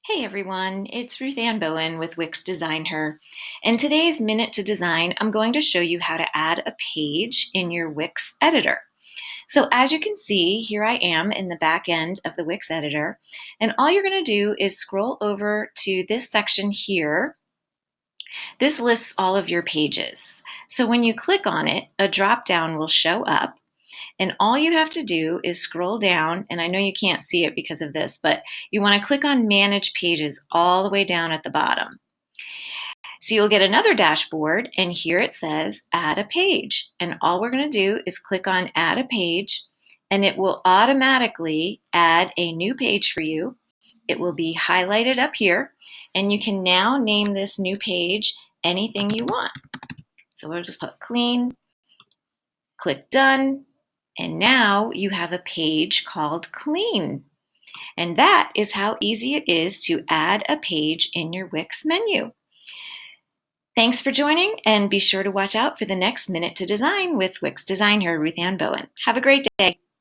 Hey everyone, it's Ruth Ann Bowen with Wix Design Her. In today's Minute to Design, I'm going to show you how to add a page in your Wix editor. So as you can see, here I am in the back end of the Wix editor, and all you're going to do is scroll over to this section here. This lists all of your pages. So when you click on it, a drop down will show up. And all you have to do is scroll down, and I know you can't see it because of this, but you want to click on Manage Pages all the way down at the bottom. So you'll get another dashboard, and here it says Add a Page. And all we're going to do is click on Add a Page, and it will automatically add a new page for you. It will be highlighted up here, and you can now name this new page anything you want. So we'll just put Clean, click Done, and now you have a page called Clean. And that is how easy it is to add a page in your Wix menu. Thanks for joining, and be sure to watch out for the next Minute to Design with Wix Design Her, Ruth Ann Bowen. Have a great day.